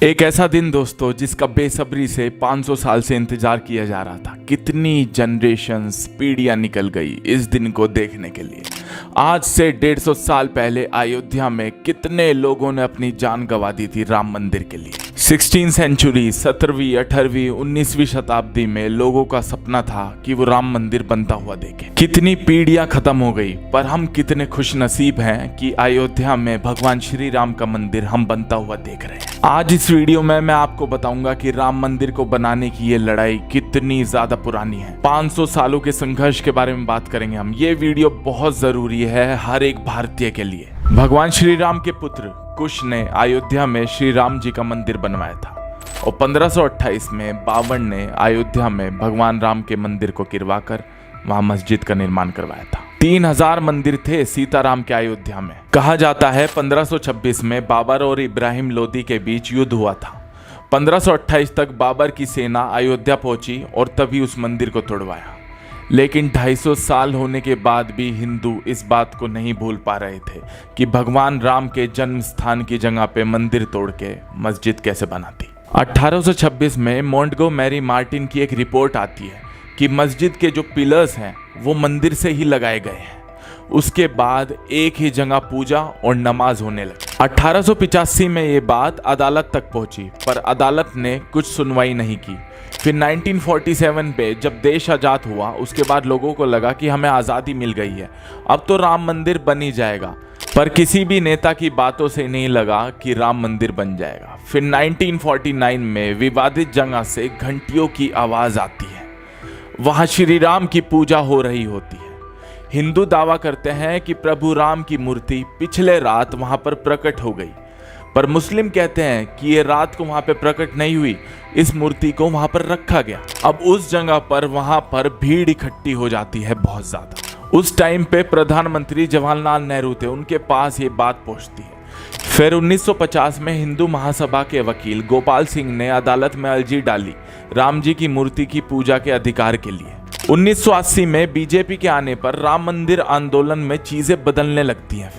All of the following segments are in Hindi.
एक ऐसा दिन दोस्तों जिसका बेसब्री से 500 साल से इंतजार किया जा रहा था। कितनी जनरेशन्स पीढ़ियां निकल गई इस दिन को देखने के लिए। आज से 150 साल पहले अयोध्या में कितने लोगों ने अपनी जान गंवा दी थी राम मंदिर के लिए। 16वीं सेंचुरी, 17वीं, 18वीं, 19वीं शताब्दी में लोगों का सपना था कि वो राम मंदिर बनता हुआ देखे। कितनी पीढ़ियां खत्म हो गई, पर हम कितने खुश नसीब हैं कि अयोध्या में भगवान श्री राम का मंदिर हम बनता हुआ देख रहे हैं। आज इस वीडियो में मैं आपको बताऊंगा कि राम मंदिर को बनाने की ये लड़ाई कितनी ज्यादा पुरानी है। 500 सालों के संघर्ष के बारे में बात करेंगे हम। ये वीडियो बहुत जरूरी है हर एक भारतीय के लिए। भगवान श्री राम के पुत्र कुश ने अयोध्या में श्री राम जी का मंदिर बनवाया था और 1528 में बावन ने अयोध्या में भगवान राम के मंदिर को गिरवाकर वहां मस्जिद का निर्माण करवाया था। 3000 मंदिर थे सीताराम के अयोध्या में। कहा जाता है 1526 में बाबर और इब्राहिम लोदी के बीच युद्ध हुआ था। 1528 तक बाबर की सेना अयोध्या पहुंची और तभी उस मंदिर को तोड़वाया। लेकिन 250 साल होने के बाद भी हिंदू इस बात को नहीं भूल पा रहे थे कि भगवान राम के जन्म स्थान की जगह पे मंदिर तोड़ के मस्जिद कैसे बनाती। 1826 में मोंटगोमेरी मार्टिन की एक रिपोर्ट आती है कि मस्जिद के जो पिलर्स हैं वो मंदिर से ही लगाए गए हैं। उसके बाद एक ही जगह पूजा और नमाज होने लगी। 1885 में ये बात अदालत तक पहुंची, पर अदालत ने कुछ सुनवाई नहीं की। फिर 1947 पे जब देश आज़ाद हुआ, उसके बाद लोगों को लगा कि हमें आज़ादी मिल गई है, अब तो राम मंदिर बन ही जाएगा। पर किसी भी नेता की बातों से नहीं लगा कि राम मंदिर बन जाएगा। फिर 1949 में विवादित जगह से घंटियों की आवाज़ आती है। वहाँ श्री राम की पूजा हो रही होती है। हिंदू दावा करते हैं कि प्रभु राम की मूर्ति पिछले रात वहाँ पर प्रकट हो गई, पर मुस्लिम कहते हैं कि ये रात को वहाँ पे प्रकट नहीं हुई, इस मूर्ति को वहाँ पर रखा गया। अब उस जगह पर वहाँ पर भीड़ इकट्ठी हो जाती है बहुत ज़्यादा। उस टाइम पे प्रधानमंत्री जवाहरलाल नेहरू थे, उनके पास ये बात पहुँचती है। फिर 1950 में हिंदू महासभा के वकील गोपाल सिंह ने अदालत में अर्जी डाली राम जी की मूर्ति की पूजा के अधिकार के लिए। 1980 में बीजेपी के आने पर राम मंदिर आंदोलन में चीजें बदलने लगती हैं।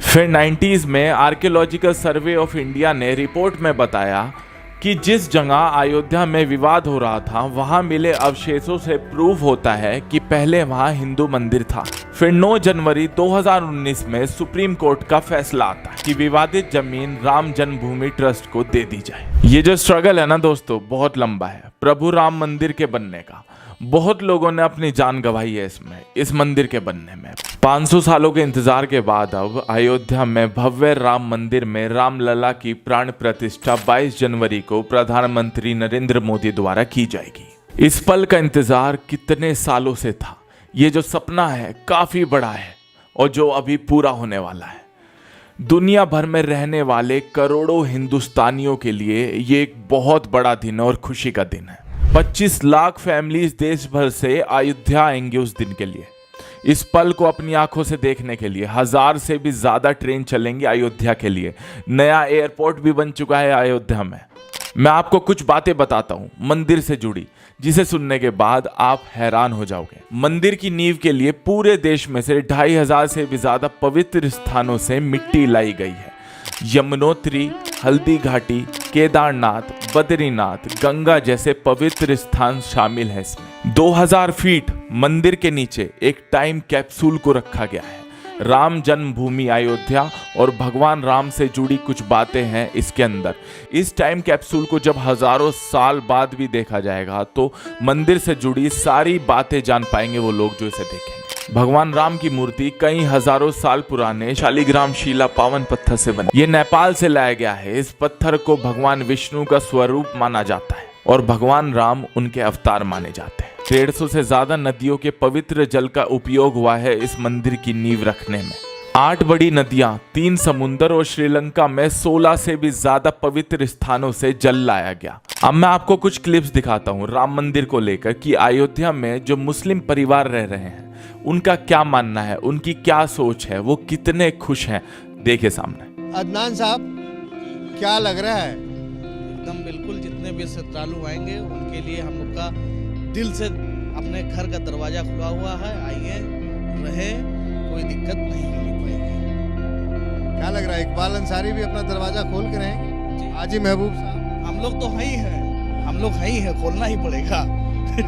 फिर 90s में आर्कियोलॉजिकल सर्वे ऑफ इंडिया ने रिपोर्ट में बताया कि जिस जगह अयोध्या में विवाद हो रहा था वहां मिले अवशेषों से प्रूव होता है कि पहले वहां हिंदू मंदिर था। फिर 9 जनवरी 2019 में सुप्रीम कोर्ट का फैसला आता है कि विवादित जमीन राम जन्मभूमि ट्रस्ट को दे दी जाए। ये जो स्ट्रगल है ना दोस्तों, बहुत लंबा है प्रभु राम मंदिर के बनने का। बहुत लोगों ने अपनी जान गंवाई है इस मंदिर के बनने में। 500 सालों के इंतजार के बाद अब अयोध्या में भव्य राम मंदिर में रामलला की प्राण प्रतिष्ठा 22 जनवरी को प्रधानमंत्री नरेंद्र मोदी द्वारा की जाएगी। इस पल का इंतजार कितने सालों से था। ये जो सपना है काफी बड़ा है और जो अभी पूरा होने वाला है। दुनिया भर में रहने वाले करोड़ों हिंदुस्तानियों के लिए ये एक बहुत बड़ा दिन और खुशी का दिन है। 25 लाख फैमिलीज देश भर से अयोध्या आएंगे उस दिन के लिए। इस पल को अपनी आंखों से देखने के लिए 1000 से भी ज्यादा ट्रेन चलेंगे अयोध्या के लिए। नया एयरपोर्ट भी बन चुका है अयोध्या में। मैं आपको कुछ बातें बताता हूँ मंदिर से जुड़ी, जिसे सुनने के बाद आप हैरान हो जाओगे। मंदिर की नींव के लिए पूरे देश में से 2500 से भी ज्यादा पवित्र स्थानों से मिट्टी लाई गई है। यमुनोत्री, हल्दी घाटी, केदारनाथ, बद्रीनाथ, गंगा जैसे पवित्र स्थान शामिल है इसमें। 2000 फीट मंदिर के नीचे एक टाइम कैप्सूल को रखा गया है। राम जन्मभूमि अयोध्या और भगवान राम से जुड़ी कुछ बातें हैं इसके अंदर। इस टाइम कैप्सूल को जब हजारों साल बाद भी देखा जाएगा तो मंदिर से जुड़ी सारी बातें जान पाएंगे वो लोग जो इसे देखेंगे। भगवान राम की मूर्ति कई हजारों साल पुराने शालिग्राम शिला पावन पत्थर से बनी। ये नेपाल से लाया गया है। इस पत्थर को भगवान विष्णु का स्वरूप माना जाता है और भगवान राम उनके अवतार माने जाते हैं। 150 से ज्यादा नदियों के पवित्र जल का उपयोग हुआ है इस मंदिर की नींव रखने में। 8 बड़ी नदियां, 3 समुंदर और श्रीलंका में 16 से भी ज्यादा पवित्र स्थानों से जल लाया गया। अब मैं आपको कुछ क्लिप्स दिखाता हूँ राम मंदिर को लेकर कि अयोध्या में जो मुस्लिम परिवार रह रहे हैं उनका क्या मानना है, उनकी क्या सोच है, वो कितने खुश हैं। देखिए सामने। अदनान साहब, क्या लग रहा है? एकदम बिल्कुल, जितने भी श्रद्धालु आएंगे उनके लिए हम लोग का दिल से अपने घर का दरवाजा खुला हुआ है। आइए, रहे, कोई दिक्कत नहीं होनी पाएगी। क्या लग रहा है, इकबाल अंसारी भी अपना दरवाजा खोल के रहेंगे? हाजी महबूब साहब लोग तो हैं ही हैं, हम लोग हैं ही हैं, खोलना ही पड़ेगा।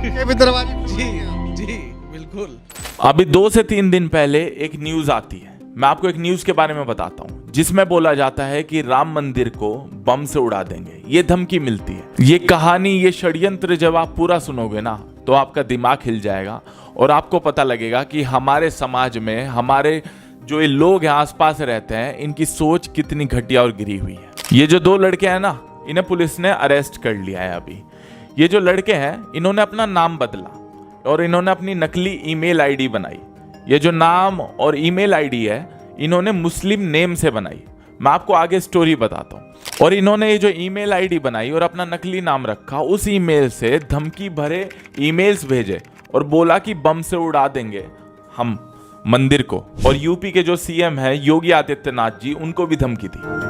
ये भी दरवाजे जी जी बिल्कुल। अभी 2 से 3 दिन पहले एक न्यूज आती है, मैं आपको एक न्यूज के बारे में बताता हूँ, जिसमें बोला जाता है कि राम मंदिर को बम से उड़ा देंगे, ये धमकी मिलती है। ये कहानी, ये षड्यंत्र जब आप पूरा सुनोगे ना तो आपका दिमाग हिल जाएगा और आपको पता लगेगा कि हमारे समाज में हमारे जो ये लोग हैं आसपास रहते हैं, इनकी सोच कितनी घटिया और गिरी हुई है। ये जो 2 लड़के हैं ना, इन्हें पुलिस ने अरेस्ट कर लिया है अभी। ये जो लड़के हैं, इन्होंने अपना नाम बदला और इन्होंने अपनी नकली ईमेल आईडी बनाई। ये जो नाम और ईमेल आईडी है, इन्होंने मुस्लिम नेम से बनाई। मैं आपको आगे स्टोरी बताता हूँ। और इन्होंने ये जो ईमेल आईडी बनाई और अपना नकली नाम रखा, उस ईमेल से धमकी भरे ईमेल्स भेजे और बोला कि बम से उड़ा देंगे हम मंदिर को। और यूपी के जो सीएम है योगी आदित्यनाथ जी, उनको भी धमकी दी।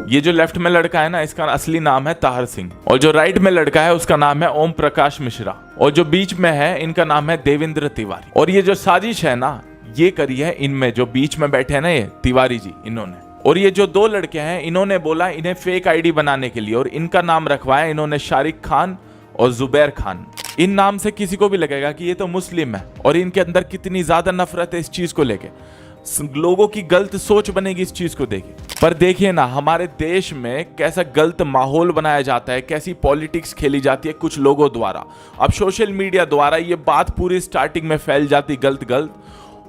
ये जो लेफ्ट में लड़का है ना, इसका असली नाम है ताहर सिंह, और जो राइट में लड़का है उसका नाम है ओम प्रकाश मिश्रा, और जो बीच में है इनका नाम है देवेंद्र तिवारी। और ये जो साजिश है ना, ये करी है इनमें, जो बीच में बैठे हैं ना ये तिवारी जी, इन्होंने। और ये जो 2 लड़के हैं, इन्होंने बोला इन्हें फेक आईडी बनाने के लिए, और इनका नाम रखवाया इन्होंने शारिक खान और जुबैर खान। इन नाम से किसी को भी लगेगा कि ये तो मुस्लिम है, और इनके अंदर कितनी ज्यादा नफरत है इस चीज को लेके। लोगों की गलत सोच बनेगी इस चीज को देखे। पर देखिए ना, हमारे देश में कैसा गलत माहौल बनाया जाता है, कैसी पॉलिटिक्स खेली जाती है कुछ लोगों द्वारा। अब सोशल मीडिया द्वारा ये बात पूरी स्टार्टिंग में फैल जाती गलत,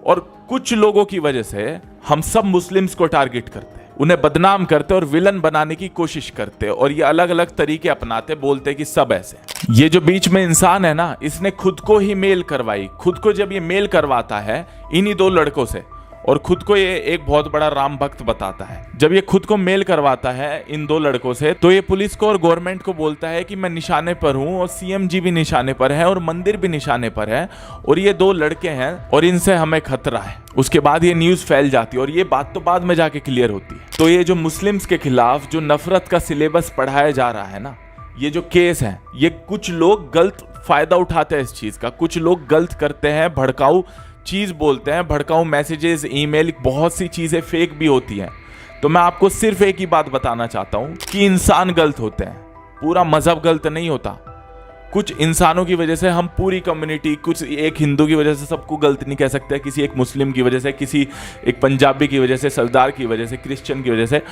और कुछ लोगों की वजह से हम सब मुस्लिम्स को टारगेट करते हैं, उन्हें बदनाम करते और विलन बनाने की कोशिश करते, और ये अलग अलग तरीके अपनाते, बोलते कि सब ऐसे। ये जो बीच में इंसान है ना, इसने खुद को ही मेल करवाई। खुद को जब ये मेल करवाता है इन्हीं 2 लड़कों से, और खुद को ये एक बहुत बड़ा राम भक्त बताता है। जब ये खुद को मेल करवाता है इन 2 लड़कों से, तो ये पुलिस को और गवर्नमेंट को बोलता है कि मैं निशाने पर हूं, और सीएम जी भी निशाने पर है, और मंदिर भी निशाने पर है, और ये 2 लड़के हैं और इनसे हमें खतरा है। उसके बाद ये न्यूज फैल जाती है, और ये बात तो बाद में जाके क्लियर होती है। तो ये जो मुस्लिम्स के खिलाफ जो नफरत का सिलेबस पढ़ाया जा रहा है ना, ये जो केस है, ये कुछ लोग गलत फायदा उठाते हैं इस चीज का। कुछ लोग गलत करते हैं, भड़काऊ चीज बोलते हैं, भड़काऊ मैसेजेस, ईमेल, बहुत सी चीजें फेक भी होती हैं। तो मैं आपको सिर्फ एक ही बात बताना चाहता हूं कि इंसान गलत होते हैं, पूरा मजहब गलत नहीं होता। कुछ इंसानों की वजह से हम पूरी कम्युनिटी, कुछ एक हिंदू की वजह से सबको गलत नहीं कह सकते, किसी एक मुस्लिम की वजह से, किसी एक पंजाबी की वजह से, सरदार की वजह से, क्रिश्चियन की वजह से।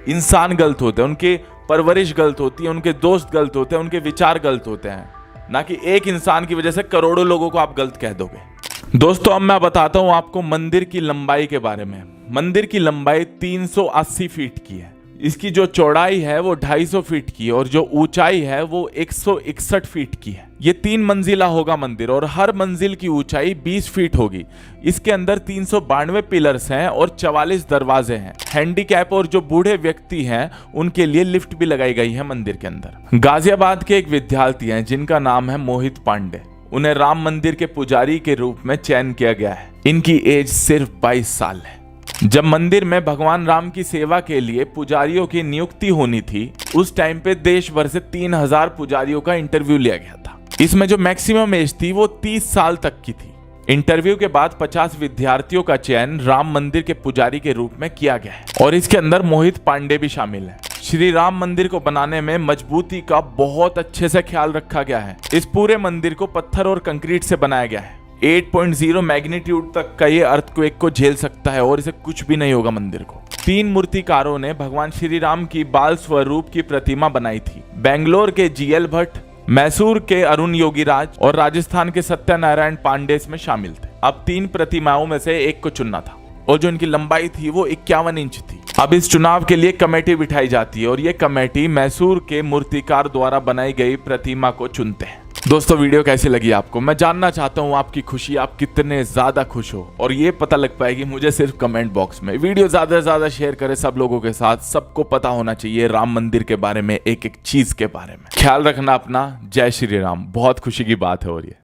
इंसान गलत होते हैं, उनकी परवरिश गलत होती है, उनके दोस्त गलत होते हैं, उनके विचार गलत होते हैं, ना कि एक इंसान की वजह से करोड़ों लोगों को आप गलत कह दोगे। दोस्तों, अब मैं बताता हूं आपको मंदिर की लंबाई के बारे में। मंदिर की लंबाई 380 फीट की है। इसकी जो चौड़ाई है वो 250 फीट की है, और जो ऊंचाई है वो 161 फीट की है। ये 3 मंजिला होगा मंदिर, और हर मंजिल की ऊंचाई 20 फीट होगी। इसके अंदर 392 पिलर्स हैं और 44 दरवाजे हैं। हैंडीकैप और जो बूढ़े व्यक्ति हैं उनके लिए लिफ्ट भी लगाई गई है मंदिर के अंदर। गाजियाबाद के एक विद्यार्थी हैं जिनका नाम है मोहित पांडे। उन्हें राम मंदिर के पुजारी के रूप में चयन किया गया है। इनकी एज सिर्फ 22 साल है। जब मंदिर में भगवान राम की सेवा के लिए पुजारियों की नियुक्ति होनी थी, उस टाइम पे देश भर से 3000 पुजारियों का इंटरव्यू लिया गया था। इसमें जो मैक्सिमम एज थी वो 30 साल तक की थी। इंटरव्यू के बाद 50 विद्यार्थियों का चयन राम मंदिर के पुजारी के रूप में किया गया है, और इसके अंदर मोहित पांडे भी शामिल है। श्री राम मंदिर को बनाने में मजबूती का बहुत अच्छे से ख्याल रखा गया है। इस पूरे मंदिर को पत्थर और कंक्रीट से बनाया गया है। 8.0 मैग्नीट्यूड तक का ये अर्थक्वेक को झेल सकता है और इसे कुछ भी नहीं होगा मंदिर को। 3 मूर्तिकारों ने भगवान श्री राम की बाल स्वरूप की प्रतिमा बनाई थी। बेंगलोर के GL भट्ट, मैसूर के अरुण योगीराज और राजस्थान के सत्यनारायण पांडे इसमें शामिल थे। अब 3 प्रतिमाओं में से एक को चुनना था, और जो इनकी लंबाई थी वो 51 इंच थी। अब इस चुनाव के लिए कमेटी बिठाई जाती है, और ये कमेटी मैसूर के मूर्तिकार द्वारा बनाई गई प्रतिमा को चुनते हैं। दोस्तों, वीडियो कैसी लगी आपको? मैं जानना चाहता हूँ आपकी खुशी, आप कितने ज्यादा खुश हो, और ये पता लग पाएगी मुझे सिर्फ कमेंट बॉक्स में। वीडियो ज्यादा से ज्यादा शेयर करें सब लोगों के साथ। सबको पता होना चाहिए राम मंदिर के बारे में, एक एक चीज के बारे में। ख्याल रखना अपना। जय श्री राम। बहुत खुशी की बात है और ये